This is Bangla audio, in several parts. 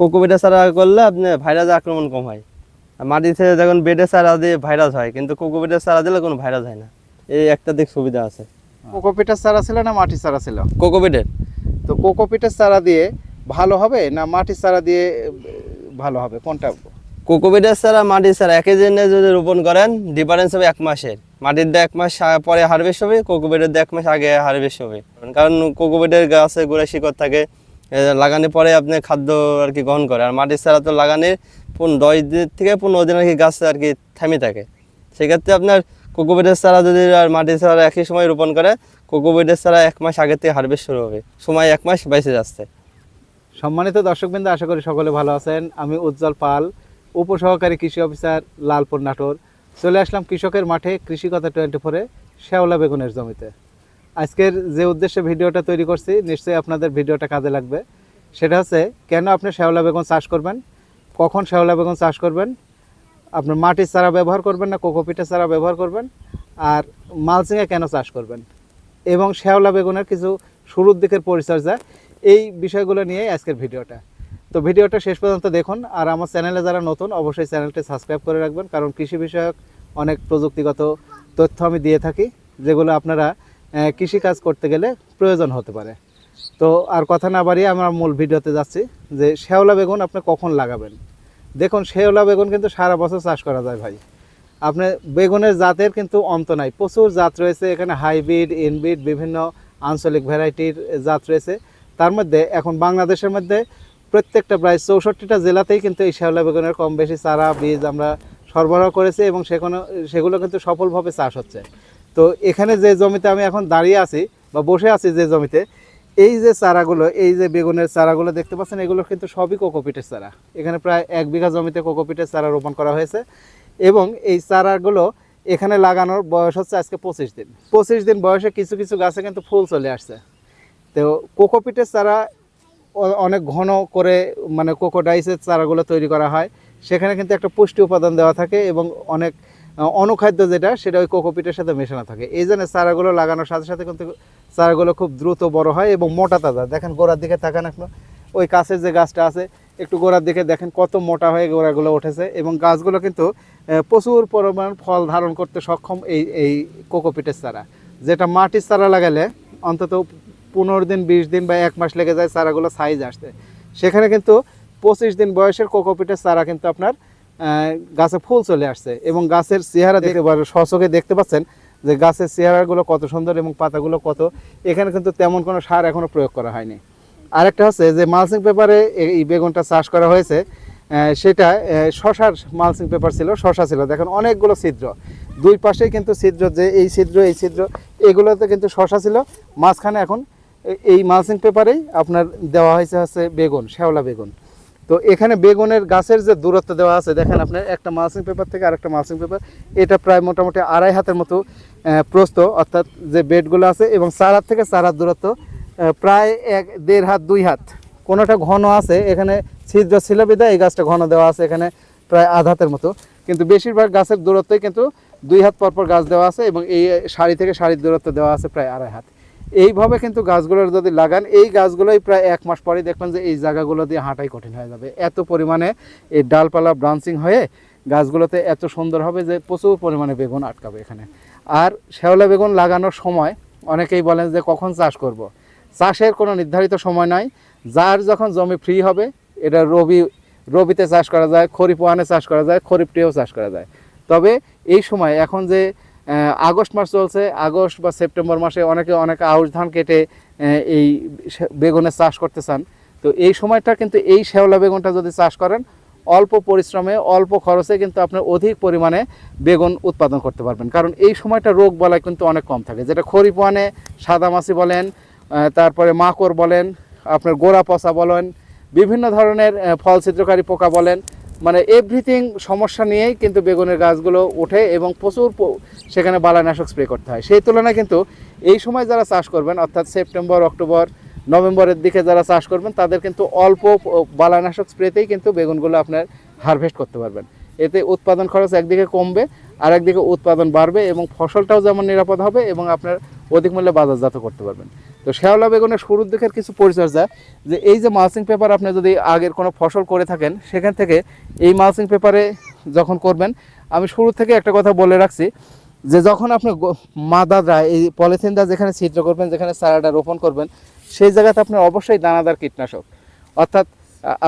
কোকোপিটের চারা করলে আপনি ভাইরাস আক্রমণ কম হয়। আর মাটিতে যখন বেডের চারা দিয়ে ভাইরাস হয়, কিন্তু কোকোপিটের চারা দিলে কোনো ভাইরাস হয় না। এই একটা দিক সুবিধা আছে। কোকোপিটের চারা ছিল না মাটির চারা ছিল? কোকোপিটের। তো কোকোপিটের চারা দিয়ে ভালো হবে না মাটির চারা দিয়ে ভালো হবে, কোনটা? কোকোপিটের চারা মাটির চারা একই জন্য যদি রোপণ করেন, ডিফারেন্স হবে 1 মাসের। মাটির দিয়ে 1 মাস পরে হারভেস্ট হবে, কোকোপিটের দিয়ে 1 মাস আগে হারভেস্ট হবে। কারণ কোকোপিটের গাছে গোড়ায় শিকড় থাকে, লাগানোর পরে আপনি খাদ্য আর কি গ্রহণ করে। আর মাটির চারা তো লাগানোর 10 দিন থেকে 15 দিন আর কি গাছ আর কি থেমে থাকে। সেক্ষেত্রে আপনার কোকোপিটের চারা যদি আর মাটির চারা একই সময় রোপণ করে, কোকোপিটের চারা 1 মাস আগে থেকে হারভেস্ট শুরু হবে, সময় 1 মাস বেঁচে যাচ্ছে। সম্মানিত দর্শকবৃন্দ, আশা করি সকলে ভালো আছেন। আমি উজ্জ্বল পাল, উপসহকারী কৃষি অফিসার, লালপুর, নাটোর। চলে আসলাম কৃষকের মাঠে কৃষি কথা 24-এ শেওলা বেগুনের জমিতে। আজকের যে উদ্দেশ্যে ভিডিওটা তৈরি করছি, নিশ্চয়ই আপনাদের ভিডিওটা কাজে লাগবে। সেটা হচ্ছে কেন আপনি শেওলা বেগুন চাষ করবেন, কখন শেওলা বেগুন চাষ করবেন, আপনার মাটির চারা ব্যবহার করবেন না কোকোপিটের চারা ব্যবহার করবেন, আর মালচিংয়ে কেন চাষ করবেন, এবং শেওলা বেগুনের কিছু শুরুর দিকের পরিচর্যা, এই বিষয়গুলো নিয়ে আজকের ভিডিওটা। তো ভিডিওটা শেষ পর্যন্ত দেখুন। আর আমার চ্যানেলে যারা নতুন, অবশ্যই চ্যানেলটি সাবস্ক্রাইব করে রাখবেন, কারণ কৃষি বিষয়ক অনেক প্রযুক্তিগত তথ্য আমি দিয়ে থাকি, যেগুলো আপনারা কৃষিকাজ করতে গেলে প্রয়োজন হতে পারে। তো আর কথা না বাড়িয়ে আমরা মূল ভিডিওতে যাচ্ছি, যে শেওলা বেগুন আপনি কখন লাগাবেন। দেখুন, শেওলা বেগুন কিন্তু সারা বছর চাষ করা যায় ভাই। আপনার বেগুনের জাতের কিন্তু অন্ত নাই, প্রচুর জাত রয়েছে এখানে, হাইব্রিড, ইনব্রিড, বিভিন্ন আঞ্চলিক ভ্যারাইটির জাত রয়েছে। তার মধ্যে এখন বাংলাদেশের মধ্যে প্রত্যেকটা প্রায় 64টা জেলাতেই কিন্তু এই শেওলা বেগুনের কম বেশি চারা বীজ আমরা সরবরাহ করেছি, এবং সেগুলো কিন্তু সফলভাবে চাষ হচ্ছে। তো এখানে যে জমিতে আমি এখন দাঁড়িয়ে আছি বা বসে আছি, যে জমিতে এই যে চারাগুলো, এই যে বেগুনের চারাগুলো দেখতে পাচ্ছেন, এগুলো কিন্তু সবই কোকোপিটের চারা। এখানে প্রায় 1 বিঘা জমিতে কোকোপিটের চারা রোপণ করা হয়েছে, এবং এই চারাগুলো এখানে লাগানোর বয়স হচ্ছে আজকে 25 দিন। 25 দিন বয়সে কিছু কিছু গাছে কিন্তু ফুল চলে আসছে। তো কোকোপিটের চারা অনেক ঘন করে, মানে কোকোডাইসের চারাগুলো তৈরি করা হয়, সেখানে কিন্তু একটা পুষ্টি উপাদান দেওয়া থাকে, এবং অনেক অনুখাদ্য যেটা, সেটা ওই কোকোপিটের সাথে মেশানো থাকে। এই জন্য চারাগুলো লাগানোর সাথে সাথে কিন্তু চারাগুলো খুব দ্রুত বড় হয় এবং মোটা তাজা। দেখেন গোড়ার দিকে তাকান, এখন ওই কাছের যে গাছটা আছে, একটু গোড়ার দিকে দেখেন কত মোটা হয়ে গোড়াগুলো উঠেছে, এবং গাছগুলো কিন্তু প্রচুর পরিমাণ ফল ধারণ করতে সক্ষম এই কোকোপিটের চারা। যেটা মাটির চারা লাগালে অন্তত 15 দিন, 20 দিন বা 1 মাস লেগে যায় চারাগুলো সাইজ আসতে। সেখানে কিন্তু 25 দিন বয়সের কোকোপিটের চারা কিন্তু আপনার গাছে ফুল চলে আসছে, এবং গাছের চেহারা দেখতে সচকে দেখতে পাচ্ছেন যে গাছের চেহারাগুলো কত সুন্দর এবং পাতাগুলো কত। এখানে কিন্তু তেমন কোনো সার এখনও প্রয়োগ করা হয়নি। আরেকটা হচ্ছে যে মালচিং পেপারে এই বেগুনটা চাষ করা হয়েছে, সেটা শশার মালচিং পেপার ছিল, শশা ছিল। দেখেন অনেকগুলো ছিদ্র, দুই পাশেই কিন্তু ছিদ্র, যে এই ছিদ্র এই ছিদ্র, এগুলোতে কিন্তু শশা ছিল। মাঝখানে এখন এই মালচিং পেপারেই আপনার দেওয়া হয়েছে হচ্ছে বেগুন, শেওলা বেগুন। তো এখানে বেগুনের গাছের যে দূরত্ব দেওয়া আছে, দেখেন আপনার একটা মালচিং পেপার থেকে আরেকটা মালচিং পেপার, এটা প্রায় মোটামুটি 2.5 হাতের মতো প্রস্থ, অর্থাৎ যে বেডগুলো আছে, এবং চারার থেকে চারার দূরত্ব প্রায় 1.5 হাত 2 হাত। কোনোটা ঘন আছে, এখানে ছিদ্র ছিল বিধায় এই গাছটা ঘন দেওয়া আছে, এখানে প্রায় 1/2 হাতের মতো। কিন্তু বেশিরভাগ গাছের দূরত্বই কিন্তু 2 হাত পরপর গাছ দেওয়া আছে, এবং এই সারি থেকে সারির দূরত্ব দেওয়া আছে প্রায় 2.5 হাত। এইভাবে কিন্তু গাছগুলোর যদি লাগান, এই গাছগুলোই প্রায় 1 মাস পরেই দেখবেন যে এই জায়গাগুলো দিয়ে হাঁটাই কঠিন হয়ে যাবে। এত পরিমাণে এই ডালপালা ব্রাঞ্চিং হয়ে গাছগুলোতে এত সুন্দর হবে যে প্রচুর পরিমাণে বেগুন আটকাবে এখানে। আর শেওলা বেগুন লাগানোর সময় অনেকেই বলেন যে কখন চাষ করব। চাষের কোনো নির্ধারিত সময় নাই। যার যখন জমি ফ্রি হবে, এটা রবিতে চাষ করা যায়, খরিফ ওয়ানে চাষ করা যায়, খরিফটিও চাষ করা যায়। তবে এই সময় এখন যে আগস্ট মাস চলছে, আগস্ট বা সেপ্টেম্বর মাসে অনেকে আউশ ধান কেটে এই বেগুনের চাষ করতে চান। তো এই সময়টা কিন্তু এই শেওলা বেগুনটা যদি চাষ করেন, অল্প পরিশ্রমে অল্প খরচে কিন্তু আপনি অধিক পরিমাণে বেগুন উৎপাদন করতে পারবেন। কারণ এই সময়টা রোগ বালাই কিন্তু অনেক কম থাকে, যেটা খরিফ ওয়ানে সাদামাছি বলেন, তারপরে মাকড় বলেন, আপনার গোড়া পচা বলেন, বিভিন্ন ধরনের ফল ছিদ্রকারী পোকা বলেন, মানে এভরিথিং সমস্যা নিয়েই কিন্তু বেগুনের গাছগুলো ওঠে, এবং প্রচুর সেখানে বালানাশক স্প্রে করতে হয়। সেই তুলনায় কিন্তু এই সময় যারা চাষ করবেন, অর্থাৎ সেপ্টেম্বর, অক্টোবর, নভেম্বরের দিকে যারা চাষ করবেন, তাদের কিন্তু অল্প বালানাশক স্প্রেতেই কিন্তু বেগুনগুলো আপনার হারভেস্ট করতে পারবেন। এতে উৎপাদন খরচ একদিকে কমবে, আর একদিকে উৎপাদন বাড়বে, এবং ফসলটাও যেমন নিরাপদ হবে, এবং আপনার অধিক মূল্যে বাজারজাত করতে পারবেন। তো শেওলা বেগুনের শুরুর দিকের কিছু পরিচর্যা, যে এই যে মালচিং পেপার আপনি যদি আগের কোনো ফসল করে থাকেন সেখান থেকে এই মালচিং পেপারে যখন করবেন, আমি শুরু থেকে একটা কথা বলে রাখছি যে যখন আপনি মাদাররা এই পলিথিনটা যেখানে ছিদ্র করবেন, যেখানে চারাটা রোপণ করবেন, সেই জায়গাতে আপনার অবশ্যই দানাদার কীটনাশক, অর্থাৎ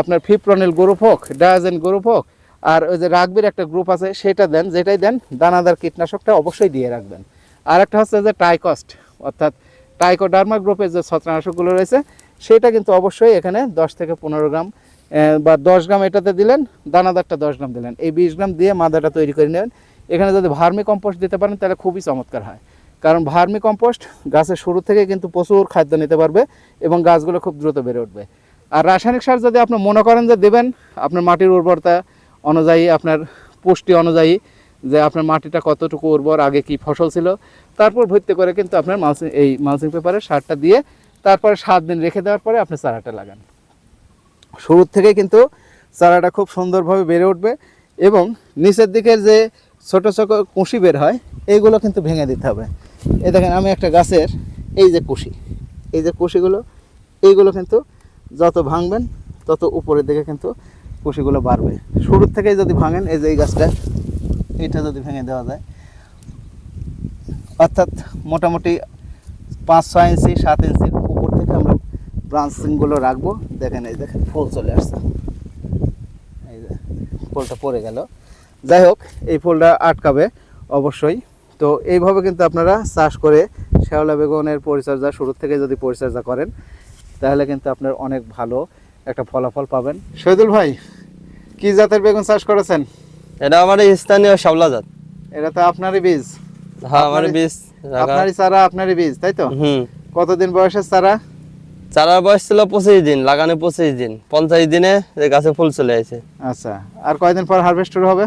আপনার ফিপ্রনিল গ্রুপ হোক, ডায়াজেন গ্রুপ হোক, আর ওই যে রাগবির একটা গ্রুপ আছে সেটা দেন, যেটাই দেন দানাদার কীটনাশকটা অবশ্যই দিয়ে রাখবেন। আর একটা হচ্ছে যে টাইকস্ট, অর্থাৎ টাইকোডার্মা গ্রুপের যে ছত্রাকনাশকগুলো রয়েছে সেটা কিন্তু অবশ্যই এখানে 10 থেকে 15 গ্রাম বা 10 গ্রাম এটাতে দিলেন, দানাদারটা 10 গ্রাম দিলেন, এই 20 গ্রাম দিয়ে মাদাটা তৈরি করে নেবেন। এখানে যদি ভার্মি কম্পোস্ট দিতে পারেন তাহলে খুবই চমৎকার হয়, কারণ ভার্মি কম্পোস্ট গাছের শুরু থেকে কিন্তু প্রচুর খাদ্য নিতে পারবে এবং গাছগুলো খুব দ্রুত বেড়ে উঠবে। আর রাসায়নিক সার যদি আপনি মনে করেন যে দেবেন, আপনার মাটির উর্বরতা অনুযায়ী, আপনার পুষ্টি অনুযায়ী, যে আপনার মাটিটা কতটুকু উর্বর, আগে কি ফসল ছিল, তারপর ভিত্তি করে কিন্তু আপনার মালচিং পেপারে সারটা দিয়ে তারপরে 7 দিন রেখে দেওয়ার পরে আপনি চারাটা লাগান। শুরুর থেকে কিন্তু চারাটা খুব সুন্দরভাবে বেড়ে উঠবে এবং নিচের দিকের যে ছোট ছোট কুশি বের হয় এইগুলো কিন্তু ভেঙে দিতে হবে। এই দেখেন আমি একটা গাছের এই যে কুশি, এই যে কুশিগুলো, এইগুলো কিন্তু যত ভাঙবেন তত উপরের দিকে কিন্তু কুশিগুলো বাড়বে। শুরুর থেকেই যদি ভাঙেন, এই যে এই গাছটা, এটা যদি ভেঙে দেওয়া যায়, অর্থাৎ মোটামুটি 5-6 ইঞ্চি 7 ইঞ্চির উপর থেকে আমরা ব্রাঞ্চিংগুলো রাখবো। দেখেন এই দেখেন ফুল চলে আসছে, এই যে ফুলটা পড়ে গেল। যাই হোক, এই ফুলটা আটকাবে অবশ্যই। তো এইভাবে কিন্তু আপনারা চাষ করে শেওলা বেগুনের পরিচর্যা শুরু থেকে যদি পরিচর্যা করেন তাহলে কিন্তু আপনার অনেক ভালো একটা ফলাফল পাবেন। শহীদুল ভাই, কি জাতের বেগুন চাষ করেছেন? এটা আমার স্থানীয় শাওলা জাত। এটা তো আপনারই বীজ? হ্যাঁ, আমার বীজ রাখা। আপনারই চারা, আপনারই বীজ, তাই তো? হুম। কতদিন বয়সের চারা? চারার বয়স ছিল 25 দিন, লাগানো 25 দিন, 50 দিনে গাছে ফুল চলে আসে। আচ্ছা, আর কয়দিন পর হারভেস্ট শুরু হবে?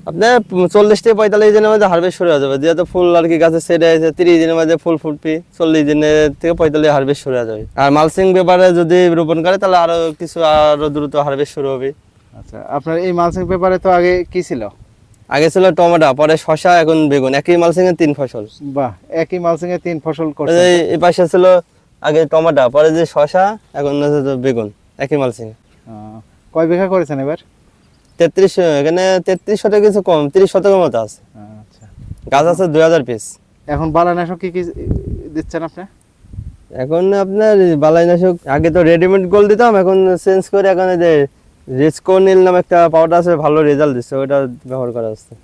আপনার 40 থেকে 45 দিনের মধ্যে হারভেস্ট শুরু হয়ে যাবে, যেহেতু ফুল আর কি গাছে সেরে আছে। 30 দিনের মধ্যে ফুল ফুটবি, 40 দিনের থেকে 45 হারভেস্ট শুরু হয়ে যাবে। আর মালচিং পেপারে যদি রোপণ করে তাহলে আরো দ্রুত হারভেস্ট শুরু হবে। আচ্ছা, আপনার এই মালচিং পেপারে তো আগে কি ছিল? আগে ছিল টমেটো, পরে শসা, এখন বেগুন। একই মালচিং এর 3 ফসল। বাহ, একই মালচিং এ 3 ফসল এই করছেন। যে এই পাশে ছিল আগে টমেটো, পরে যে শসা, এখন হচ্ছে তো বেগুন, একই মালচিং। কয় বিঘা করেছেন এবার? 33, এখানে 33 শতক কিছু কম, 30 শতকের মতো আছে। আচ্ছা, গাছ আছে 2000 পিস। এখন বালানাশক কি কি দিচ্ছেন আপনি? এখন আপনার বালাইনাশক, আগে তো রেডিমেড গোল দিতাম, এখন চেঞ্জ করে এখন এই যে রিসকোনিল নামে একটা পাউডার আছে, ভালো রেজাল্ট দিচ্ছে, ওটা ব্যবহার করা হচ্ছে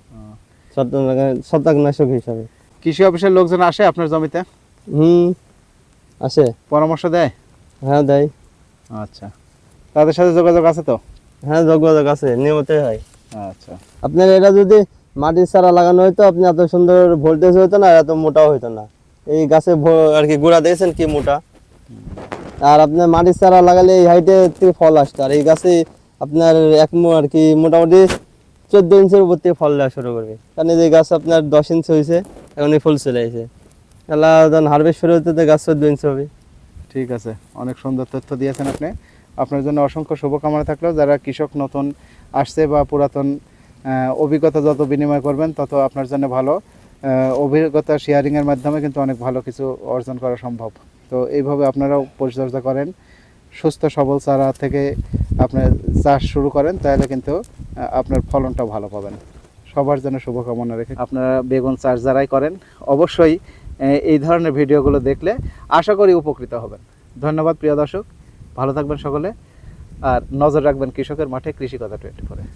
ছত্রাকনাশক হিসাবে। কৃষি অফিসের লোকজন আসে আপনার জমিতে? আসে, পরামর্শ দেয়? হ্যাঁ দেয়। আচ্ছা, তাদের সাথে যোগাযোগ আছে তো? হ্যাঁ, যোগাযোগ আছে, নিয়মিতই হয়। আচ্ছা, আপনার এটা যদি মাটির চারা লাগানো হইতো, আপনি এত সুন্দর ভোল্টেজ হইতো না, এত মোটাও হইতো না। এই গাছে আর কি গোড়া দিয়েছেন কি মোটা, আর আপনার মাটির চারা লাগালে এই হাইটে থেকে ফল আসতো। আর এই গাছে আপনার আর কি মোটামুটি 14 ইঞ্চির উপর থেকে ফল দেওয়া শুরু করবে, কারণ এই যে গাছ আপনার 10 ইঞ্চি হয়েছে, এখন এই ফুল চলে আসে। তাহলে যখন হারভেস্ট শুরু হতে তো গাছ 14 ইঞ্চি হবে। ঠিক আছে, অনেক সুন্দর তথ্য দিয়েছেন আপনি। আপনার জন্য অসংখ্য শুভকামনা থাকলো। যারা কৃষক নতুন আসছে বা পুরাতন অভিজ্ঞতা যত বিনিময় করবেন তত আপনার জন্য ভালো। অভিজ্ঞতা শেয়ারিংয়ের মাধ্যমে কিন্তু অনেক ভালো কিছু অর্জন করা সম্ভব। তো এইভাবে আপনারাও পরিচর্যা করেন, সুস্থ সবল চারা থেকে আপনার চাষ শুরু করেন, তাহলে কিন্তু আপনার ফলনটাও ভালো পাবেন। সবার জন্য শুভকামনা রেখে আপনারা বেগুন চাষ যারাই করেন অবশ্যই এই ধরনের ভিডিওগুলো দেখলে আশা করি উপকৃত হবেন। ধন্যবাদ প্রিয় দর্শক, ভালো থাকবেন সকলে, আর নজর রাখবেন কৃষকের মাঠে, কৃষি কথা 24।